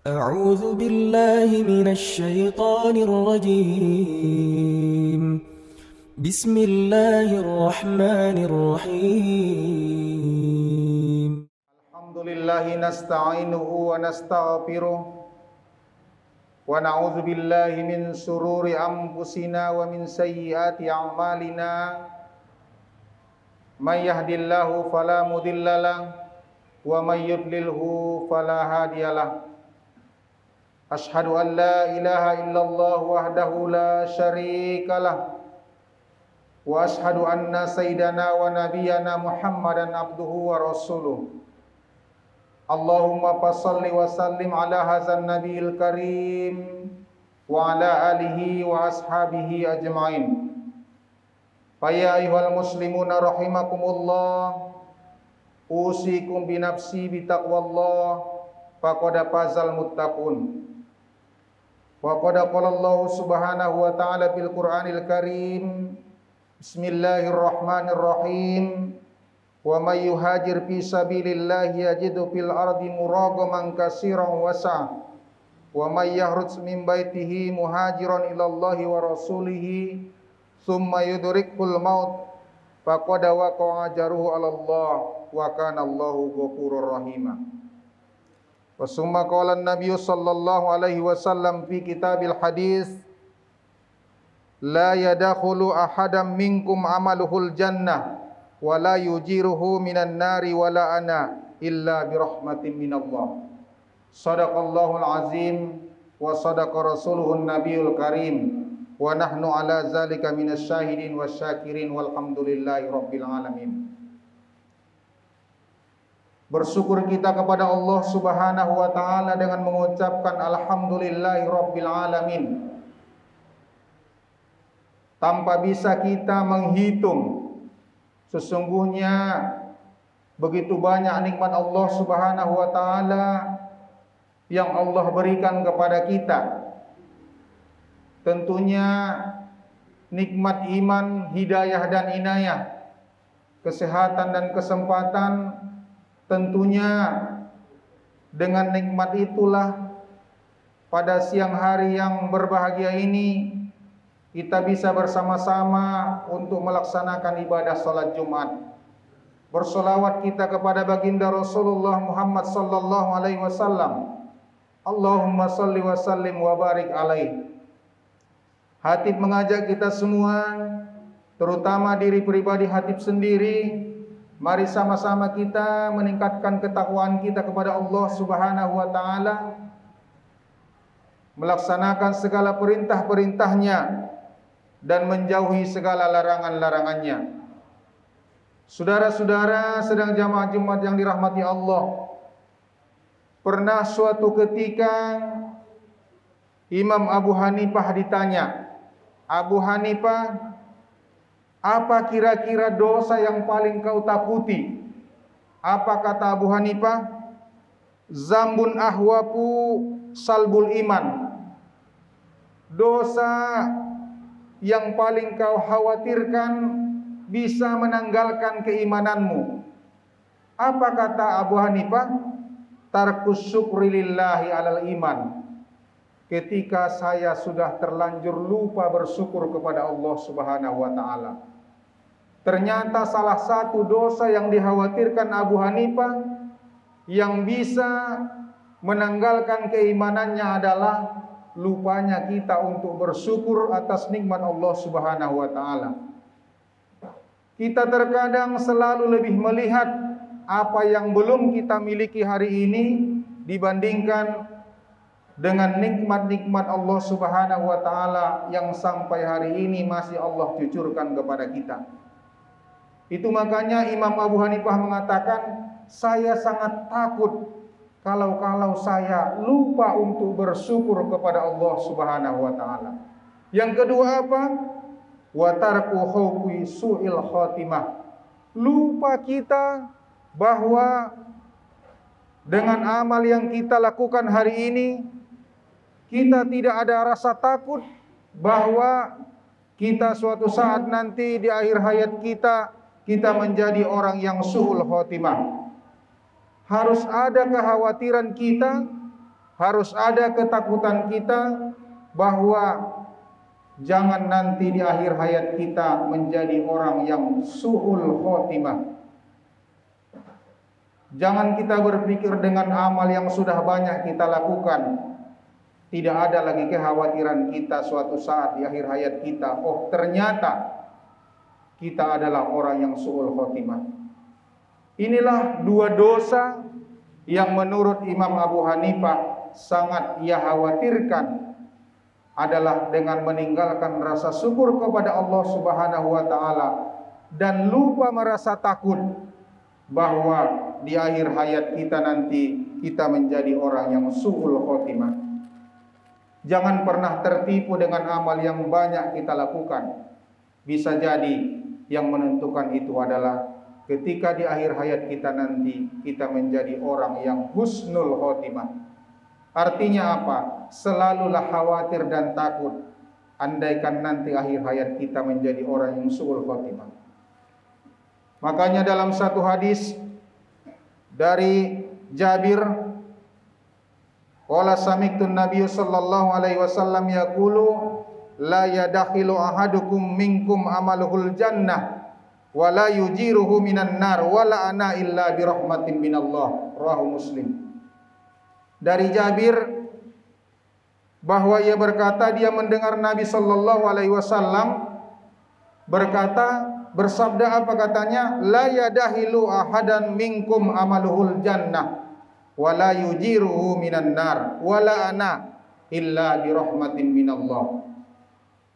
أعوذ بالله من الشيطان الرجيم. بسم الله الرحمن الرحيم. الحمد لله نستعينه ونستغفره ونعوذ بالله من شرور أنفسنا ومن سيئات أعمالنا. من يهد الله فلا مضل له ومن يضلله فلا هادي له. أشهد أن لا إله إلا الله وحده لا شريك له وأشهد أن سيدنا ونبينا محمدا عبده ورسوله. اللهم صل وسلم على هذا النبي الكريم وعلى آله وأصحابه أجمعين. فيا أيها المسلمون رحمكم الله، أوصيكم بنفسي بتقوى الله فقد فاز المتقون. وقد قال الله سبحانه وتعالى في القرآن الكريم: بسم الله الرحمن الرحيم. ومن يهاجر في سبيل الله يجد في الأرض مراغما كثيرا وسعا ومن يخرج من بيته مهاجرا إلى الله ورسوله ثم يدركه الموت فقد وقع أجره على الله وكان الله غفورا رحيما. وثم قال النبي صلى الله عليه وسلم في كتاب الحديث: لا يدخل أحدا منكم عمله الجنة ولا يجيره من النار ولا أنا إلا برحمة من الله. صدق الله العظيم وصدق رسوله النبي الكريم ونحن على ذلك من الشاهدين والشاكرين والحمد لله رب العالمين. Bersyukur kita kepada Allah Subhanahu wa taala dengan mengucapkan alhamdulillahi rabbil alamin. Tanpa bisa kita menghitung, sesungguhnya begitu banyak nikmat Allah Subhanahu wa taala yang Allah berikan kepada kita. Tentunya nikmat iman, hidayah dan inayah, kesehatan dan kesempatan. Tentunya dengan nikmat itulah pada siang hari yang berbahagia ini kita bisa bersama-sama untuk melaksanakan ibadah salat Jumat. Bersolawat kita kepada baginda Rasulullah Muhammad sallallahu alaihi wasallam. Allahumma salli wa sallim wa barik alaihi. Hatib mengajak kita semua, terutama diri pribadi hatib sendiri, mari sama-sama kita meningkatkan ketakwaan kita kepada Allah Subhanahu wa taala, melaksanakan segala perintah-perintahnya dan menjauhi segala larangan-larangannya. Saudara-saudara sedang jamaah Jumat yang dirahmati Allah, pernah suatu ketika Imam Abu Hanifah ditanya, "Abu Hanifah, apa kira-kira dosa yang paling kau takuti?" Apa kata Abu Hanifah? "Zambun ahwapu salbul iman." Dosa yang paling kau khawatirkan bisa menanggalkan keimananmu. Apa kata Abu Hanifah? "Tarkus syukri lillahi alal iman." Ketika saya sudah terlanjur lupa bersyukur kepada Allah Subhanahu wa taala. Ternyata salah satu dosa yang dikhawatirkan Abu Hanifah yang bisa menanggalkan keimanannya adalah lupanya kita untuk bersyukur atas nikmat Allah Subhanahu wa taala. Kita terkadang selalu lebih melihat apa yang belum kita miliki hari ini dibandingkan dengan nikmat-nikmat Allah Subhanahu wa taala yang sampai hari ini masih Allah cucurkan kepada kita. Itu makanya Imam Abu Hanifah mengatakan, saya sangat takut kalau saya lupa untuk bersyukur kepada Allah Subhanahu wa taala. Yang kedua apa? Wa tarku khawfi su'il khatimah. Lupa kita bahwa dengan amal yang kita lakukan hari ini, kita tidak ada rasa takut bahwa kita suatu saat nanti di akhir hayat kita menjadi orang yang su'ul khotimah. Harus ada kekhawatiran kita harus ada ketakutan kita bahwa jangan nanti di akhir hayat kita menjadi orang yang su'ul khotimah. Jangan kita berpikir dengan amal yang sudah banyak kita lakukan, tidak ada lagi kekhawatiran kita suatu saat di akhir hayat kita, oh ternyata kita adalah orang yang su'ul khotimah. Inilah dua dosa yang menurut Imam Abu Hanifah sangat ia khawatirkan, adalah dengan meninggalkan rasa syukur kepada Allah Subhanahu wa taala dan lupa merasa takut bahwa di akhir hayat kita nanti kita menjadi orang yang su'ul khotimah. Jangan pernah tertipu dengan amal yang banyak kita lakukan. Bisa jadi yang menentukan itu adalah ketika di akhir hayat kita nanti kita menjadi orang yang husnul khotimah. Artinya apa? Selalulah khawatir dan takut andaikan nanti akhir hayat kita menjadi orang yang su'ul khotimah. Makanya dalam satu hadis dari Jabir, qala sami'tu an-nabiy sallallahu alaihi wasallam yaqulu la yadkhilu ahadukum minkum amaluhul jannah wa la yujiruhu minan nar wa la ana illa bi rahmatin minallah, rawahu Muslim. Dari Jabir bahwa ia berkata, dia mendengar Nabi sallallahu alaihi wasallam berkata, bersabda, apa katanya? La yadahilu ahadan minkum amaluhul jannah wa la yujiruhu minan nar wa la ana illa bi rahmatin minallah.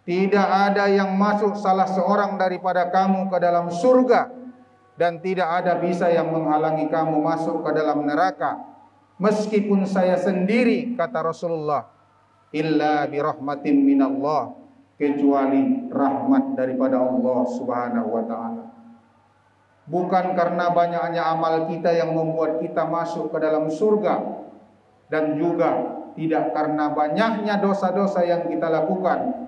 Tidak ada yang masuk salah seorang daripada kamu ke dalam surga, dan tidak ada bisa yang menghalangi kamu masuk ke dalam neraka, meskipun saya sendiri, kata Rasulullah, illa bi rahmatin minallah, kecuali rahmat daripada Allah Subhanahu wa taala. Bukan karena banyaknya amal kita yang membuat kita masuk ke dalam surga, dan juga tidak karena banyaknya dosa-dosa yang kita lakukan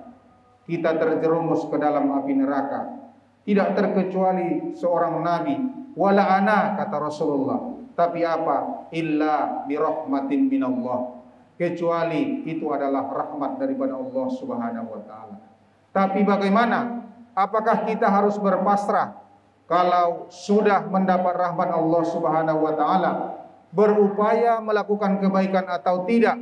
kita terjerumus ke dalam api neraka. Tidak terkecuali seorang nabi, wala ana, kata Rasulullah, tapi apa? Illa bi rahmatin minallah, kecuali itu adalah rahmat daripada Allah Subhanahu wa taala. Tapi bagaimana? Apakah kita harus berpasrah kalau sudah mendapat rahmat Allah Subhanahu wa taala, berupaya melakukan kebaikan atau tidak?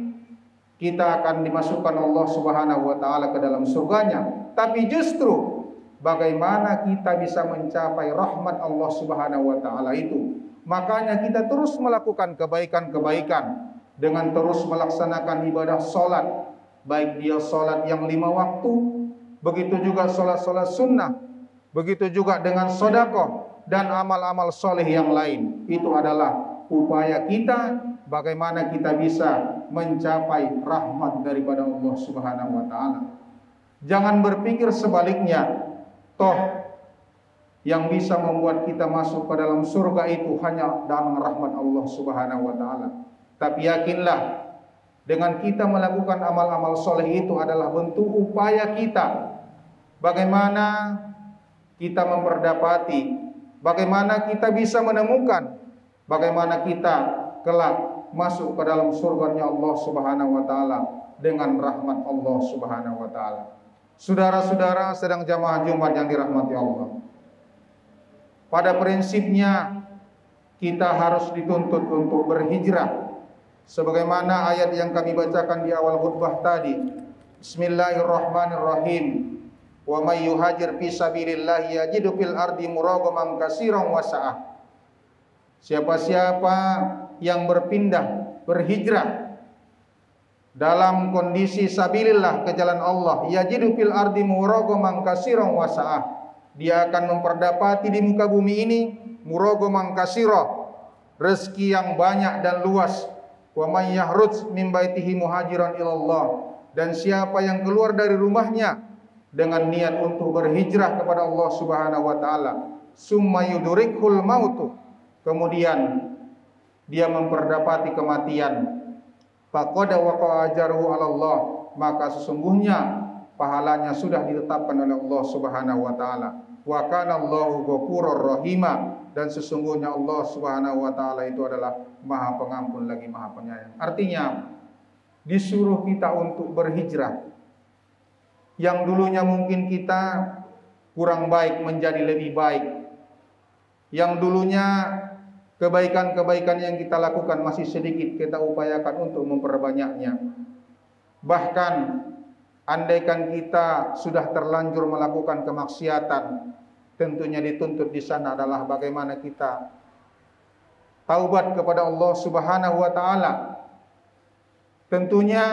Kita akan dimasukkan Allah Subhanahu wa taala ke dalam surganya. Tapi justru bagaimana kita bisa mencapai rahmat Allah Subhanahu wa taala itu? Makanya kita terus melakukan kebaikan-kebaikan dengan terus melaksanakan ibadah salat, baik dia salat yang 5 waktu, begitu juga salat-salat sunnah, begitu juga dengan sedekah dan amal-amal soleh yang lain. Itu adalah upaya kita bagaimana kita bisa mencapai rahmat daripada Allah Subhanahu wa taala. Jangan berpikir sebaliknya, toh yang bisa membuat kita masuk ke dalam surga itu hanya dalam rahmat Allah Subhanahu wa taala. Tapi yakinlah, dengan kita melakukan amal-amal soleh itu adalah bentuk upaya kita bagaimana kita memperdapati, bagaimana kita bisa menemukan, bagaimana kita kelak masuk ke dalam surganya Allah Subhanahu wa taala dengan rahmat Allah Subhanahu wa taala. Saudara-saudara sedang jamaah Jumat yang dirahmati Allah, pada prinsipnya kita harus dituntut untuk berhijrah sebagaimana ayat yang kami bacakan di awal khutbah tadi. Bismillahirrahmanirrahim. Wa may yuhajir fi sabilillah yajidu fil ardi muragaman katsiran wa sa'ah. Siapa-siapa yang berhijrah dalam kondisi sabilillah, ke jalan Allah, yajidu fil ardi muragaman katsiran wa sa'ah, dia akan memperdapati di muka bumi ini muragaman katsira, rezeki yang banyak dan luas. Wa may yahruj min baitihi muhajiran ilallah, dan siapa yang keluar dari rumahnya dengan niat untuk berhijrah kepada Allah Subhanahu wa taala, summa yudrikhul mautu, kemudian dia memperdapati kematian, faqad waqa'a ajruhu 'ala Allah, maka sesungguhnya pahalanya sudah ditetapkan oleh Allah Subhanahu wa taala. Wa kana Allahu ghafurur rahima, dan sesungguhnya Allah Subhanahu wa taala itu adalah Maha Pengampun lagi Maha Penyayang. Artinya, disuruh kita untuk berhijrah. Yang dulunya mungkin kita kurang baik menjadi lebih baik. Yang dulunya kebaikan-kebaikan yang kita lakukan masih sedikit, kita upayakan untuk memperbanyaknya. Bahkan andaikan kita sudah terlanjur melakukan kemaksiatan, tentunya dituntut di sana adalah bagaimana kita taubat kepada Allah Subhanahu wa taala. Tentunya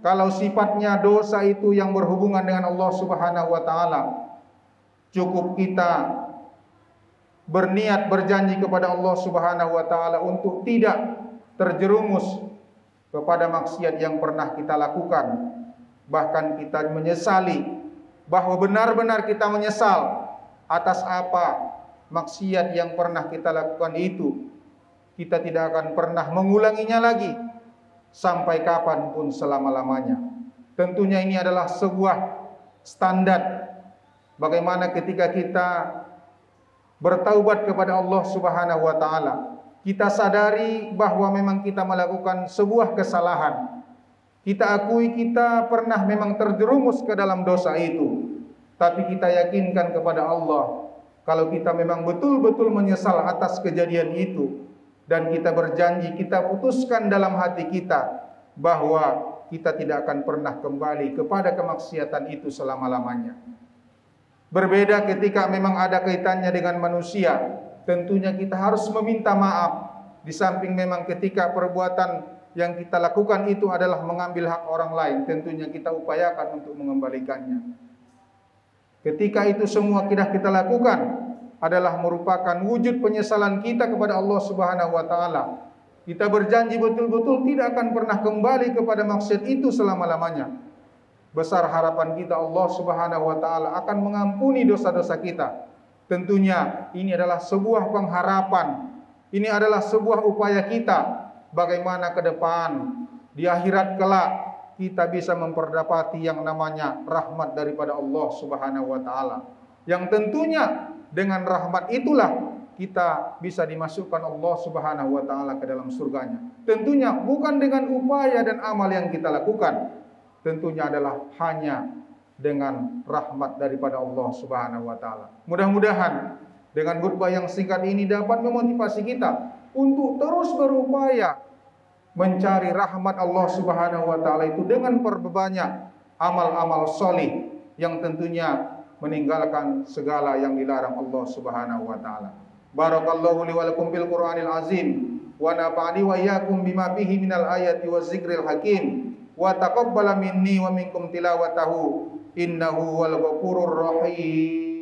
kalau sifatnya dosa itu yang berhubungan dengan Allah Subhanahu wa taala, cukup kita berniat berjanji kepada Allah Subhanahu wa taala untuk tidak terjerumus kepada maksiat yang pernah kita lakukan. Bahkan kita menyesali bahwa benar-benar kita menyesal atas apa maksiat yang pernah kita lakukan itu. Kita tidak akan pernah mengulanginya lagi sampai kapanpun selama-lamanya. Tentunya ini adalah sebuah standar bagaimana ketika kita bertaubat kepada Allah Subhanahu wa taala, kita sadari bahwa memang kita melakukan sebuah kesalahan. Kita akui kita pernah memang terjerumus ke dalam dosa itu, tapi kita yakinkan kepada Allah kalau kita memang betul-betul menyesal atas kejadian itu, dan kita berjanji, kita putuskan dalam hati kita bahwa kita tidak akan pernah kembali kepada kemaksiatan itu selama-lamanya. Berbeda ketika memang ada kaitannya dengan manusia, tentunya kita harus meminta maaf. Di samping memang ketika perbuatan yang kita lakukan itu adalah mengambil hak orang lain, tentunya kita upayakan untuk mengembalikannya. Ketika itu semua kita lakukan adalah merupakan wujud penyesalan kita kepada Allah Subhanahu wa taala. Kita berjanji betul-betul tidak akan pernah kembali kepada maksiat itu selama-lamanya. Besar harapan kita Allah Subhanahu wa taala akan mengampuni dosa-dosa kita. Tentunya ini adalah sebuah pengharapan. Ini adalah sebuah upaya kita bagaimana ke depan di akhirat kelak kita bisa memperdapati yang namanya rahmat daripada Allah Subhanahu wa taala. Yang tentunya dengan rahmat itulah kita bisa dimasukkan Allah Subhanahu wa taala ke dalam surganya. Tentunya bukan dengan upaya dan amal yang kita lakukan. Tentunya adalah hanya dengan rahmat daripada Allah Subhanahu wa taala. Mudah-mudahan dengan khutbah yang singkat ini dapat memotivasi kita untuk terus berupaya mencari rahmat Allah Subhanahu wa taala itu dengan perbanyak amal-amal solih yang tentunya meninggalkan segala yang dilarang Allah Subhanahu wa taala. Barakallahu li wa lakum bil Qur'anil azim wa nafa'ani wa iyyakum bima fihi minal ayati waz zikril hakim wa taqabbala minni wa minkum tilawatahu innahu wal ghafurur rahim.